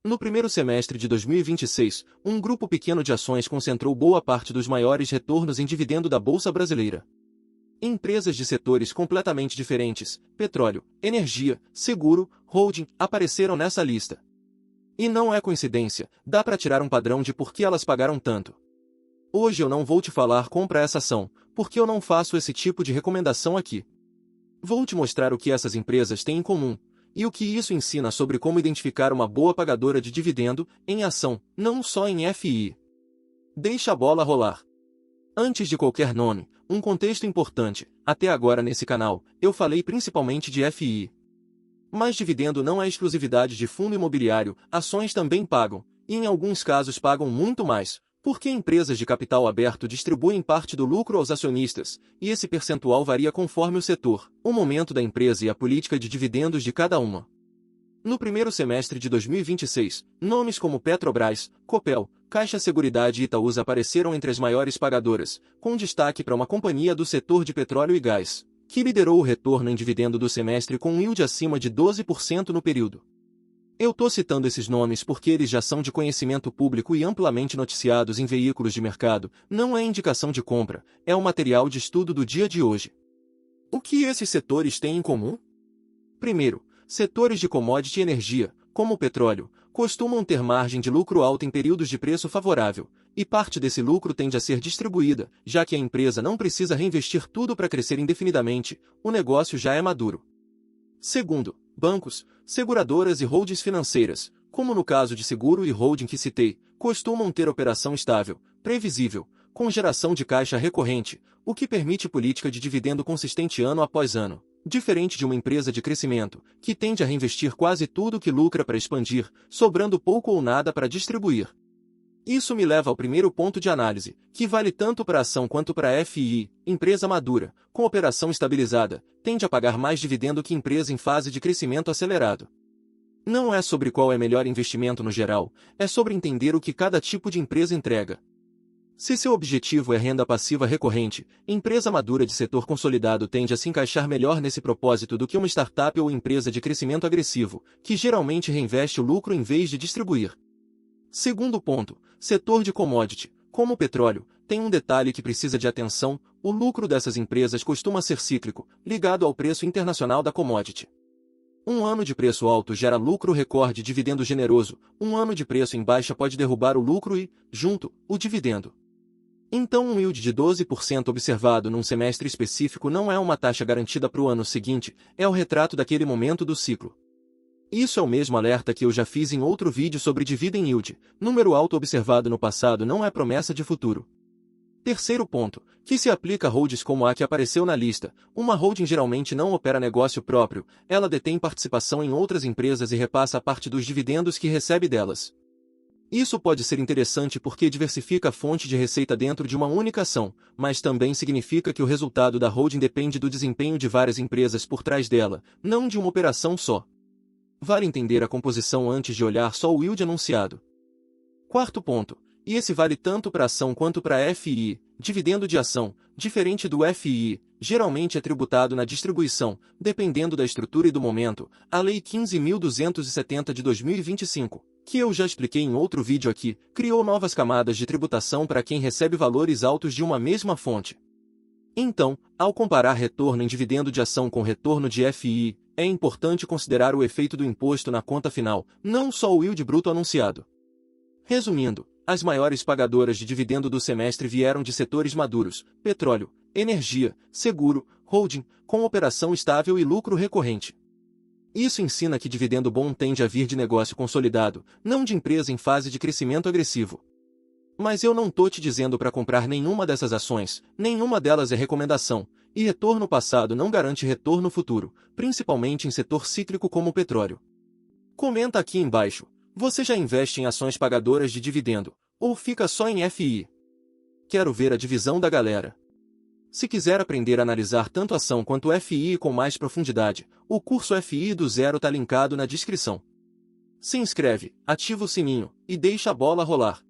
No primeiro semestre de 2026, um grupo pequeno de ações concentrou boa parte dos maiores retornos em dividendo da Bolsa Brasileira. Empresas de setores completamente diferentes, petróleo, energia, seguro, holding, apareceram nessa lista. E não é coincidência, dá para tirar um padrão de por que elas pagaram tanto. Hoje eu não vou te falar compra essa ação, porque eu não faço esse tipo de recomendação aqui. Vou te mostrar o que essas empresas têm em comum, e o que isso ensina sobre como identificar uma boa pagadora de dividendo, em ação, não só em FI. Deixa a bola rolar. Antes de qualquer nome, um contexto importante, até agora nesse canal, eu falei principalmente de FI. Mas dividendo não é exclusividade de fundo imobiliário, ações também pagam, e em alguns casos pagam muito mais, porque empresas de capital aberto distribuem parte do lucro aos acionistas, e esse percentual varia conforme o setor, o momento da empresa e a política de dividendos de cada uma. No primeiro semestre de 2026, nomes como Petrobras, Copel, Caixa Seguridade e Itaúsa apareceram entre as maiores pagadoras, com destaque para uma companhia do setor de petróleo e gás, que liderou o retorno em dividendo do semestre com um yield acima de 12% no período. Eu tô citando esses nomes porque eles já são de conhecimento público e amplamente noticiados em veículos de mercado, não é indicação de compra, é o material de estudo do dia de hoje. O que esses setores têm em comum? Primeiro, setores de commodity e energia, como o petróleo, costumam ter margem de lucro alta em períodos de preço favorável, e parte desse lucro tende a ser distribuída, já que a empresa não precisa reinvestir tudo para crescer indefinidamente, o negócio já é maduro. Segundo, bancos, seguradoras e holdings financeiras, como no caso de seguro e holding que citei, costumam ter operação estável, previsível, com geração de caixa recorrente, o que permite política de dividendo consistente ano após ano, diferente de uma empresa de crescimento, que tende a reinvestir quase tudo que lucra para expandir, sobrando pouco ou nada para distribuir. Isso me leva ao primeiro ponto de análise, que vale tanto para a ação quanto para a FI, empresa madura, com operação estabilizada, tende a pagar mais dividendo que empresa em fase de crescimento acelerado. Não é sobre qual é melhor investimento no geral, é sobre entender o que cada tipo de empresa entrega. Se seu objetivo é renda passiva recorrente, empresa madura de setor consolidado tende a se encaixar melhor nesse propósito do que uma startup ou empresa de crescimento agressivo, que geralmente reinveste o lucro em vez de distribuir. Segundo ponto, setor de commodity, como o petróleo, tem um detalhe que precisa de atenção: o lucro dessas empresas costuma ser cíclico, ligado ao preço internacional da commodity. Um ano de preço alto gera lucro recorde e dividendo generoso, um ano de preço em baixa pode derrubar o lucro e, junto, o dividendo. Então um yield de 12% observado num semestre específico não é uma taxa garantida para o ano seguinte, é o retrato daquele momento do ciclo. Isso é o mesmo alerta que eu já fiz em outro vídeo sobre dividend yield, número alto observado no passado não é promessa de futuro. Terceiro ponto, que se aplica a holdings como a que apareceu na lista, uma holding geralmente não opera negócio próprio, ela detém participação em outras empresas e repassa a parte dos dividendos que recebe delas. Isso pode ser interessante porque diversifica a fonte de receita dentro de uma única ação, mas também significa que o resultado da holding depende do desempenho de várias empresas por trás dela, não de uma operação só. Vale entender a composição antes de olhar só o yield anunciado. Quarto ponto, e esse vale tanto para a ação quanto para a FI, dividendo de ação, diferente do FI, geralmente é tributado na distribuição, dependendo da estrutura e do momento, a Lei 15.270 de 2025, que eu já expliquei em outro vídeo aqui, criou novas camadas de tributação para quem recebe valores altos de uma mesma fonte. Então, ao comparar retorno em dividendo de ação com retorno de FI, é importante considerar o efeito do imposto na conta final, não só o yield bruto anunciado. Resumindo, as maiores pagadoras de dividendo do semestre vieram de setores maduros, petróleo, energia, seguro, holding, com operação estável e lucro recorrente. Isso ensina que dividendo bom tende a vir de negócio consolidado, não de empresa em fase de crescimento agressivo. Mas eu não tô te dizendo para comprar nenhuma dessas ações, nenhuma delas é recomendação, e retorno passado não garante retorno futuro, principalmente em setor cíclico como o petróleo. Comenta aqui embaixo, você já investe em ações pagadoras de dividendo, ou fica só em FI? Quero ver a divisão da galera. Se quiser aprender a analisar tanto ação quanto FI com mais profundidade, o curso FI do Zero tá linkado na descrição. Se inscreve, ativa o sininho, e deixa a bola rolar.